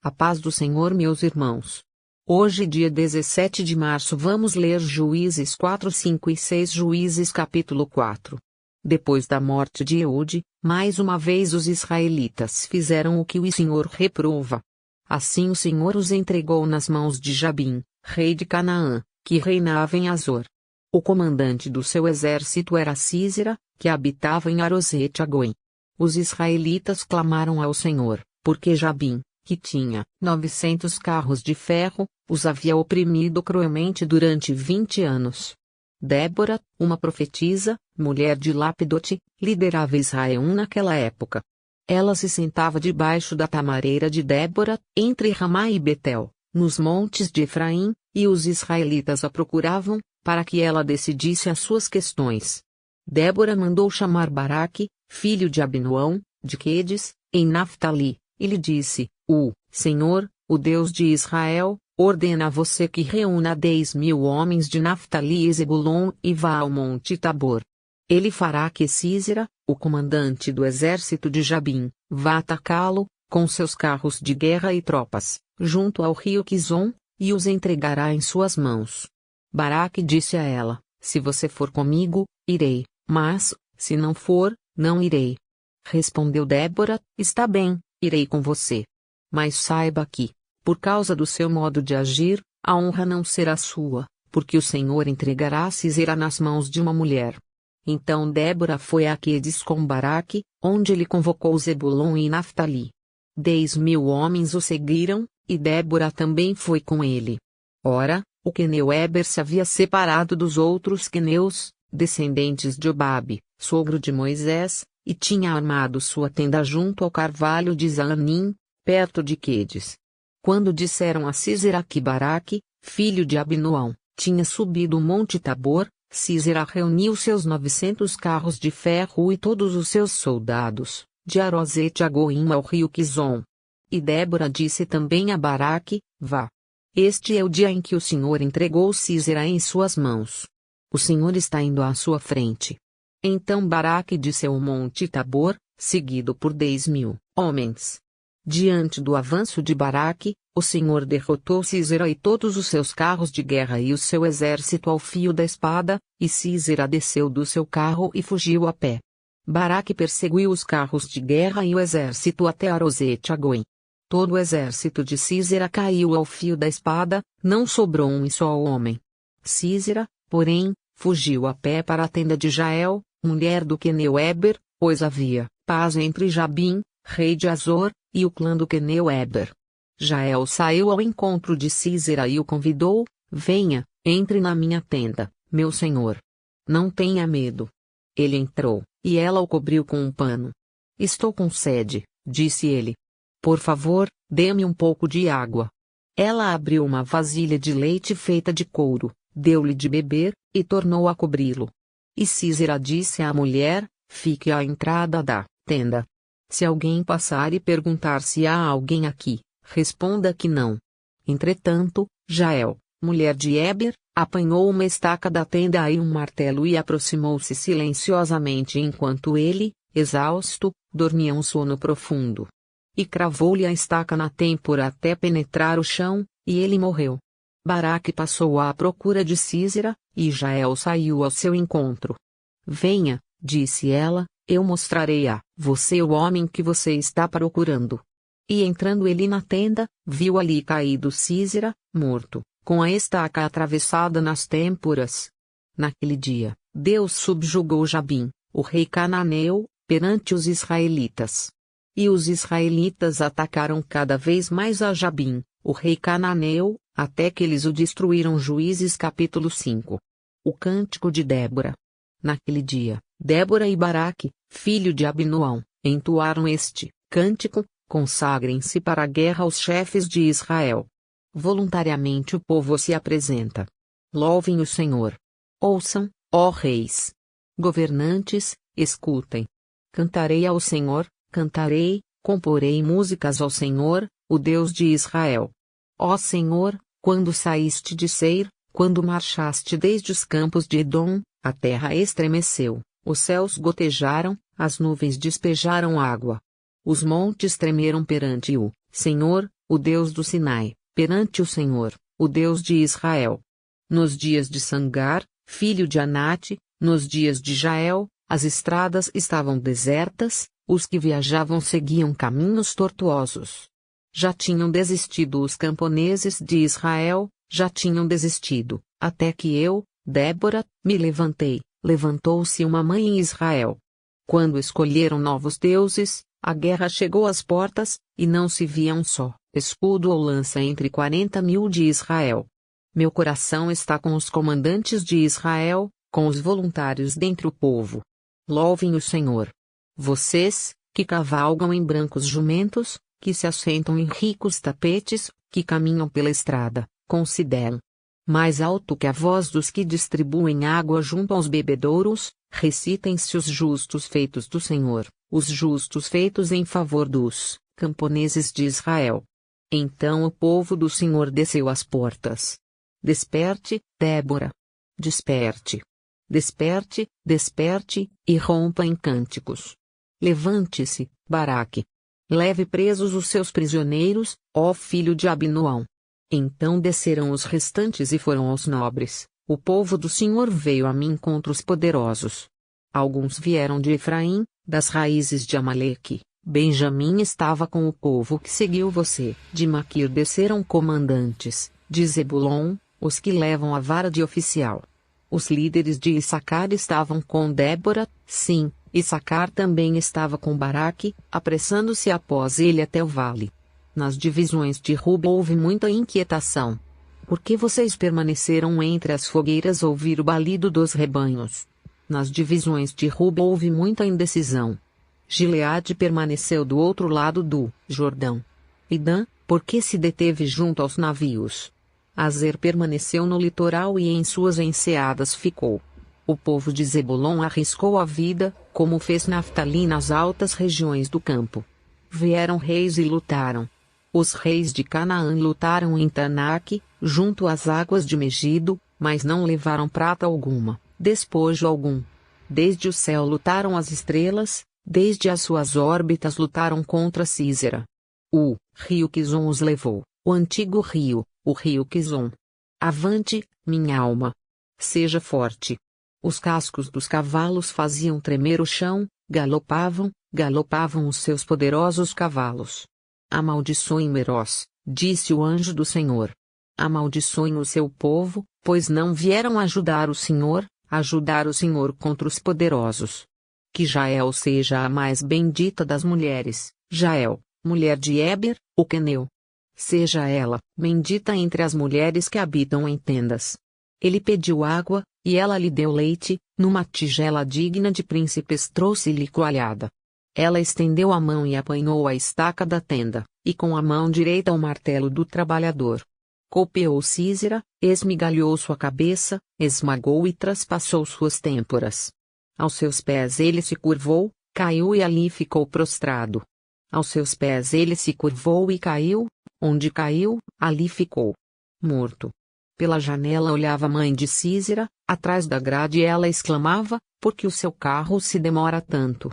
A paz do Senhor, meus irmãos. Hoje, dia 17 de março, vamos ler Juízes 4, 5 e 6. Juízes capítulo 4. Depois da morte de Eude, mais uma vez os israelitas fizeram o que o Senhor reprova. Assim o Senhor os entregou nas mãos de Jabim, rei de Canaã, que reinava em Azor. O comandante do seu exército era Sísera, que habitava em Arosete-Agoim. Os israelitas clamaram ao Senhor, porque Jabim, que tinha 900 carros de ferro, os havia oprimido cruelmente durante 20 anos. Débora, uma profetisa, mulher de Lapidote, liderava Israel naquela época. Ela se sentava debaixo da tamareira de Débora, entre Ramá e Betel, nos montes de Efraim, e os israelitas a procuravam, para que ela decidisse as suas questões. Débora mandou chamar Baraque, filho de Abinoão, de Quedes, em Naftali, e lhe disse: O Senhor, o Deus de Israel, ordena a você que reúna 10.000 homens de Naftali e Zebulon e vá ao monte Tabor. Ele fará que Sísera, o comandante do exército de Jabim, vá atacá-lo, com seus carros de guerra e tropas, junto ao rio Quizon, e os entregará em suas mãos. Baraque disse a ela: Se você for comigo, irei, mas, se não for, não irei. Respondeu Débora: Está bem, irei com você. Mas saiba que, por causa do seu modo de agir, a honra não será sua, porque o Senhor entregará Sísera nas mãos de uma mulher. Então Débora foi a Quedes com Baraque, onde ele convocou Zebulon e Naftali. 10.000 homens o seguiram, e Débora também foi com ele. Ora, o queneu Eber se havia separado dos outros queneus, descendentes de Obabe, sogro de Moisés, e tinha armado sua tenda junto ao carvalho de Zaanim, perto de Quedes. Quando disseram a Sísera que Baraque, filho de Abinoão, tinha subido o monte Tabor, Sísera reuniu seus 900 carros de ferro e todos os seus soldados, de Arosete-Agoim ao rio Quizon. E Débora disse também a Baraque: Vá. Este é o dia em que o Senhor entregou Sísera em suas mãos. O Senhor está indo à sua frente. Então Baraque desceu o monte Tabor, seguido por 10.000 homens. Diante do avanço de Baraque, o Senhor derrotou Sísera e todos os seus carros de guerra e o seu exército ao fio da espada, e Sísera desceu do seu carro e fugiu a pé. Baraque perseguiu os carros de guerra e o exército até Arosete-Agoim. Todo o exército de Sísera caiu ao fio da espada, não sobrou um só homem. Sísera, porém, fugiu a pé para a tenda de Jael, mulher do queneu Eber, pois havia paz entre Jabim, rei de Azor, e o clã do queneu Eber. Jael saiu ao encontro de Sísera e o convidou: Venha, entre na minha tenda, meu senhor. Não tenha medo. Ele entrou, e ela o cobriu com um pano. Estou com sede, disse ele. Por favor, dê-me um pouco de água. Ela abriu uma vasilha de leite feita de couro, deu-lhe de beber, e tornou a cobri-lo. E Sísera disse à mulher: Fique à entrada da tenda. Se alguém passar e perguntar se há alguém aqui, responda que não. Entretanto, Jael, mulher de Eber, apanhou uma estaca da tenda e um martelo e aproximou-se silenciosamente enquanto ele, exausto, dormia um sono profundo. E cravou-lhe a estaca na têmpora até penetrar o chão, e ele morreu. Baraque passou à procura de Sísera, e Jael saiu ao seu encontro. Venha, disse ela, eu mostrarei a você o homem que você está procurando. E entrando ele na tenda, viu ali caído Sísera, morto, com a estaca atravessada nas têmporas. Naquele dia, Deus subjugou Jabim, o rei cananeu, perante os israelitas. E os israelitas atacaram cada vez mais a Jabim, o rei cananeu, até que eles o destruíram. Juízes capítulo 5. O cântico de Débora. Naquele dia, Débora e Baraque, filho de Abinoão, entoaram este cântico: Consagrem-se para a guerra os chefes de Israel. Voluntariamente o povo se apresenta. Louvem o Senhor. Ouçam, ó reis. Governantes, escutem. Cantarei ao Senhor, cantarei, comporei músicas ao Senhor, o Deus de Israel. Ó Senhor, quando saíste de Seir, quando marchaste desde os campos de Edom, a terra estremeceu, os céus gotejaram, as nuvens despejaram água. Os montes tremeram perante o Senhor, o Deus do Sinai, perante o Senhor, o Deus de Israel. Nos dias de Sangar, filho de Anate, nos dias de Jael, as estradas estavam desertas, os que viajavam seguiam caminhos tortuosos. Já tinham desistido os camponeses de Israel, já tinham desistido, até que eu, Débora, me levantei, levantou-se uma mãe em Israel. Quando escolheram novos deuses, a guerra chegou às portas, e não se via um só escudo ou lança entre 40.000 de Israel. Meu coração está com os comandantes de Israel, com os voluntários dentre o povo. Louvem o Senhor. Vocês, que cavalgam em brancos jumentos, que se assentam em ricos tapetes, que caminham pela estrada, consideram. Mais alto que a voz dos que distribuem água junto aos bebedouros, recitem-se os justos feitos do Senhor, os justos feitos em favor dos camponeses de Israel. Então o povo do Senhor desceu às portas. Desperte, Débora. Desperte. Desperte, desperte, e rompa em cânticos. Levante-se, Baraque. Leve presos os seus prisioneiros, ó filho de Abinoão. Então desceram os restantes e foram aos nobres. O povo do Senhor veio a mim contra os poderosos. Alguns vieram de Efraim, das raízes de Amaleque. Benjamim estava com o povo que seguiu você. De Maquir desceram comandantes, de Zebulon, os que levam a vara de oficial. Os líderes de Issacar estavam com Débora, sim, Issacar também estava com Baraque, apressando-se após ele até o vale. Nas divisões de Ruben houve muita inquietação. Por que vocês permaneceram entre as fogueiras ouvir o balido dos rebanhos? Nas divisões de Ruben houve muita indecisão. Gileade permaneceu do outro lado do Jordão. E Dan, por que se deteve junto aos navios? Azer permaneceu no litoral e em suas enseadas ficou. O povo de Zebulon arriscou a vida, como fez Naftali nas altas regiões do campo. Vieram reis e lutaram. Os reis de Canaã lutaram em Tanaque, junto às águas de Megido, mas não levaram prata alguma, despojo algum. Desde o céu lutaram as estrelas, desde as suas órbitas lutaram contra Císera. O rio Quizon os levou, o antigo rio, o rio Quizon. Avante, minha alma. Seja forte. Os cascos dos cavalos faziam tremer o chão, galopavam, galopavam os seus poderosos cavalos. Amaldiçoem Meroz, disse o anjo do Senhor. Amaldiçoem o seu povo, pois não vieram ajudar o Senhor contra os poderosos. Que Jael seja a mais bendita das mulheres, Jael, mulher de Éber, o queneu. Seja ela bendita entre as mulheres que habitam em tendas. Ele pediu água, e ela lhe deu leite, numa tigela digna de príncipes trouxe-lhe coalhada. Ela estendeu a mão e apanhou a estaca da tenda, e com a mão direita o martelo do trabalhador. Golpeou Císera, esmigalhou sua cabeça, esmagou e traspassou suas têmporas. Aos seus pés ele se curvou, caiu e ali ficou prostrado. Aos seus pés ele se curvou e caiu, onde caiu, ali ficou. Morto. Pela janela olhava a mãe de Císera, atrás da grade ela exclamava, por que o seu carro se demora tanto?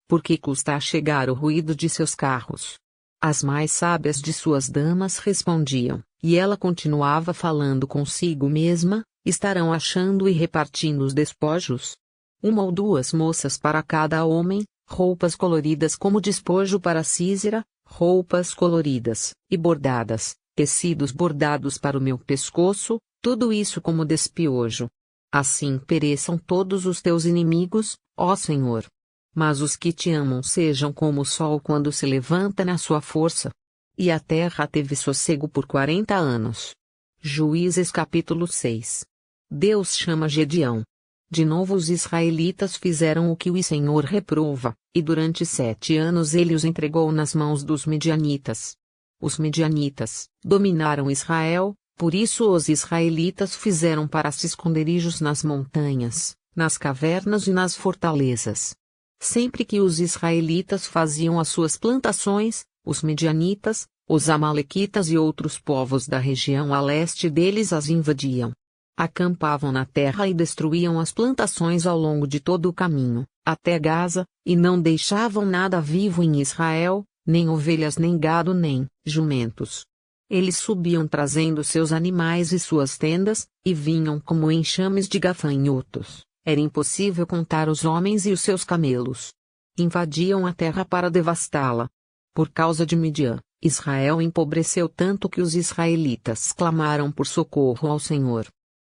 Por que custa a chegar o ruído de seus carros? As mais sábias de suas damas respondiam, e ela continuava falando consigo mesma, estarão achando e repartindo os despojos? Uma ou duas moças para cada homem, roupas coloridas como despojo para Císera, roupas coloridas, e bordadas, tecidos bordados para o meu pescoço, tudo isso como despiojo. Assim pereçam todos os teus inimigos, ó Senhor. Mas os que te amam sejam como o sol quando se levanta na sua força. E a terra teve sossego por 40 anos. Juízes capítulo 6. Deus chama Gedeão. De novo os israelitas fizeram o que o Senhor reprova, e durante 7 anos ele os entregou nas mãos dos medianitas. Os medianitas dominaram Israel, por isso os israelitas fizeram para si esconderijos nas montanhas, nas cavernas e nas fortalezas. Sempre que os israelitas faziam as suas plantações, os medianitas, os amalequitas e outros povos da região a leste deles as invadiam. Acampavam na terra e destruíam as plantações ao longo de todo o caminho, até Gaza, e não deixavam nada vivo em Israel, nem ovelhas nem gado nem jumentos. Eles subiam trazendo seus animais e suas tendas, e vinham como enxames de gafanhotos. Era impossível contar os homens e os seus camelos. Invadiam a terra para devastá-la. Por causa de Midian, Israel empobreceu tanto que os israelitas clamaram por socorro ao Senhor.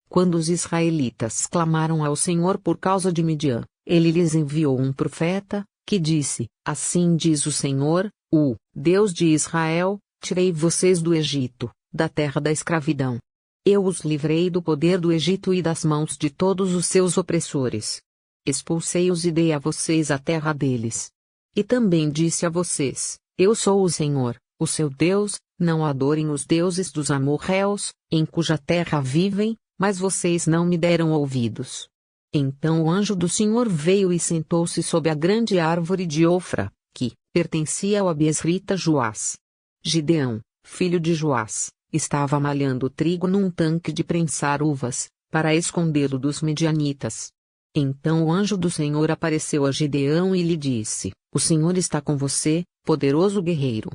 Quando os israelitas clamaram ao Senhor por causa de Midian, ele lhes enviou um profeta, que disse: Assim diz o Senhor, o Deus de Israel: Tirei vocês do Egito, da terra da escravidão. Eu os livrei do poder do Egito e das mãos de todos os seus opressores. Expulsei-os e dei a vocês a terra deles. E também disse a vocês: Eu sou o Senhor, o seu Deus. Não adorem os deuses dos amorreus, em cuja terra vivem, mas vocês não me deram ouvidos. Então o anjo do Senhor veio e sentou-se sob a grande árvore de Ofra, que pertencia ao abiesrita Joás. Gideão, filho de Joás, estava malhando trigo num tanque de prensar uvas, para escondê-lo dos midianitas. Então o anjo do Senhor apareceu a Gideão e lhe disse: O Senhor está com você, poderoso guerreiro.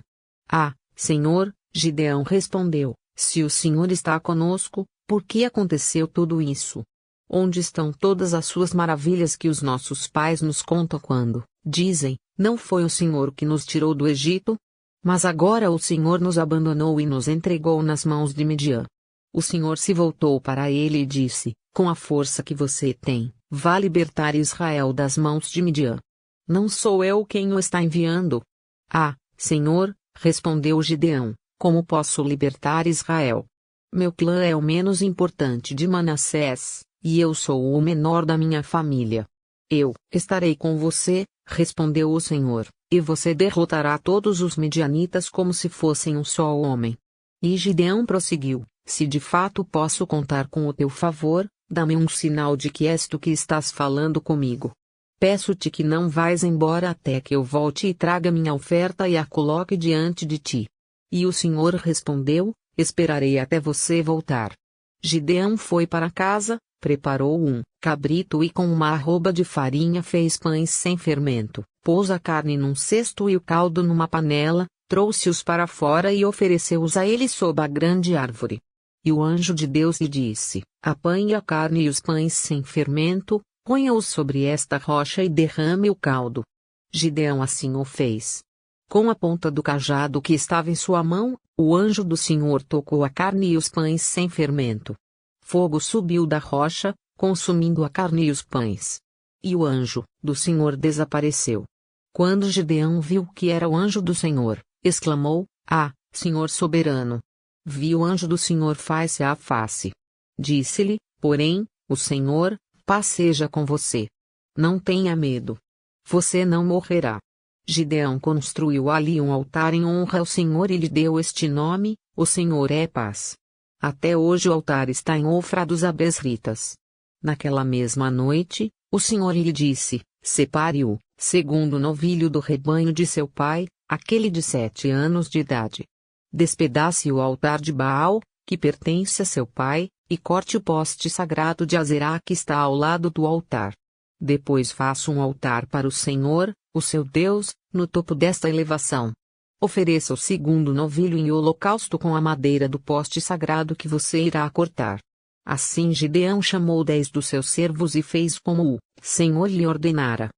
Ah, Senhor, Gideão respondeu, se o Senhor está conosco, por que aconteceu tudo isso? Onde estão todas as suas maravilhas que os nossos pais nos contam quando dizem: Não foi o Senhor que nos tirou do Egito? Mas agora o Senhor nos abandonou e nos entregou nas mãos de Midian. O Senhor se voltou para ele e disse: Com a força que você tem, vá libertar Israel das mãos de Midian. Não sou eu quem o está enviando? Ah, Senhor, respondeu Gideão, como posso libertar Israel? Meu clã é o menos importante de Manassés, e eu sou o menor da minha família. Eu estarei com você, respondeu o Senhor, e você derrotará todos os midianitas como se fossem um só homem. E Gideão prosseguiu: Se de fato posso contar com o teu favor, dá-me um sinal de que és tu que estás falando comigo. Peço-te que não vás embora até que eu volte e traga minha oferta e a coloque diante de ti. E o Senhor respondeu: Esperarei até você voltar. Gideão foi para casa, preparou um cabrito e com uma arroba de farinha fez pães sem fermento, pôs a carne num cesto e o caldo numa panela, trouxe-os para fora e ofereceu-os a ele sob a grande árvore. E o anjo de Deus lhe disse: Apanhe a carne e os pães sem fermento, ponha-os sobre esta rocha e derrame o caldo. Gideão assim o fez. Com a ponta do cajado que estava em sua mão, o anjo do Senhor tocou a carne e os pães sem fermento. Fogo subiu da rocha, consumindo a carne e os pães. E o anjo do Senhor desapareceu. Quando Gideão viu que era o anjo do Senhor, exclamou: Ah, Senhor soberano! Vi o anjo do Senhor face a face. Disse-lhe, porém, o Senhor: Paz seja com você. Não tenha medo. Você não morrerá. Gideão construiu ali um altar em honra ao Senhor e lhe deu este nome: O Senhor é paz. Até hoje o altar está em Ofra dos Abiesritas. Naquela mesma noite, o Senhor lhe disse: Separe-o, segundo novilho do rebanho de seu pai, aquele de 7 anos de idade. Despedace o altar de Baal, que pertence a seu pai, e corte o poste sagrado de Azerá que está ao lado do altar. Depois faça um altar para o Senhor, o seu Deus, no topo desta elevação. Ofereça o segundo novilho em holocausto com a madeira do poste sagrado que você irá cortar. Assim Gideão chamou 10 dos seus servos e fez como o Senhor lhe ordenara.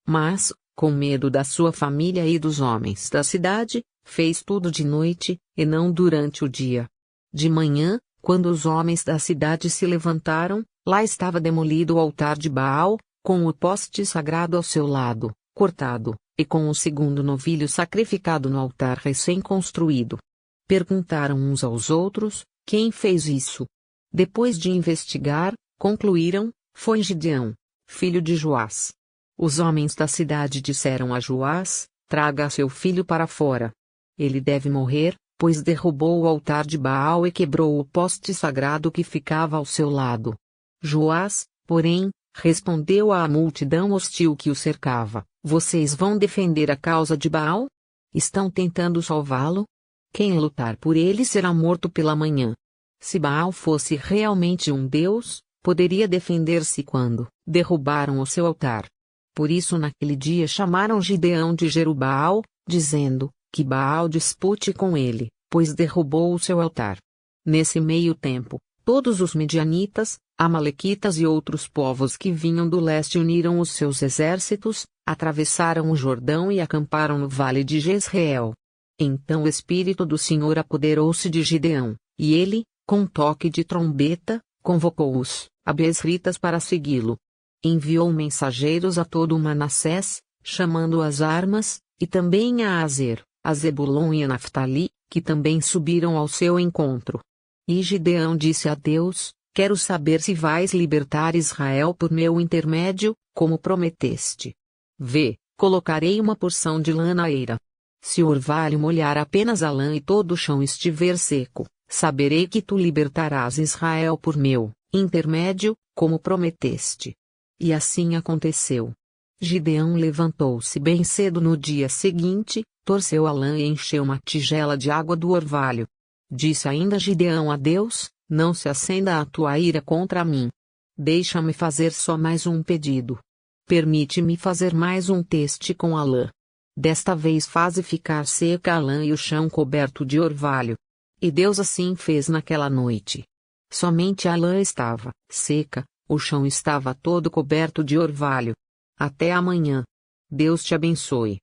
Mas, com medo da sua família e dos homens da cidade, fez tudo de noite, e não durante o dia. De manhã, quando os homens da cidade se levantaram, lá estava demolido o altar de Baal, com o poste sagrado ao seu lado, cortado, e com o segundo novilho sacrificado no altar recém-construído. Perguntaram uns aos outros: Quem fez isso? Depois de investigar, concluíram: Foi Gideão, filho de Joás. Os homens da cidade disseram a Joás: Traga seu filho para fora. Ele deve morrer, pois derrubou o altar de Baal e quebrou o poste sagrado que ficava ao seu lado. Joás, porém, respondeu à multidão hostil que o cercava: Vocês vão defender a causa de Baal? Estão tentando salvá-lo? Quem lutar por ele será morto pela manhã. Se Baal fosse realmente um deus, poderia defender-se quando derrubaram o seu altar. Por isso naquele dia chamaram Gideão de Jerubaal, dizendo: Que Baal dispute com ele, pois derrubou o seu altar. Nesse meio tempo, todos os medianitas, amalequitas e outros povos que vinham do leste uniram os seus exércitos, atravessaram o Jordão e acamparam no vale de Jezreel. Então o Espírito do Senhor apoderou-se de Gideão, e ele, com toque de trombeta, convocou os abiesritas para segui-lo. Enviou mensageiros a todo o Manassés, chamando as armas, e também a Azer, a Zebulon e a Naftali, que também subiram ao seu encontro. E Gideão disse a Deus: quero saber se vais libertar Israel por meu intermédio, como prometeste. Vê, colocarei uma porção de lã na eira. Se o orvalho molhar apenas a lã e todo o chão estiver seco, saberei que tu libertarás Israel por meu intermédio, como prometeste. E assim aconteceu. Gideão levantou-se bem cedo no dia seguinte, torceu a lã e encheu uma tigela de água do orvalho. Disse ainda Gideão a Deus: não se acenda a tua ira contra mim. Deixa-me fazer só mais um pedido. Permite-me fazer mais um teste com a lã. Desta vez faze ficar seca a lã e o chão coberto de orvalho. E Deus assim fez naquela noite. Somente a lã estava seca, o chão estava todo coberto de orvalho. Até amanhã. Deus te abençoe.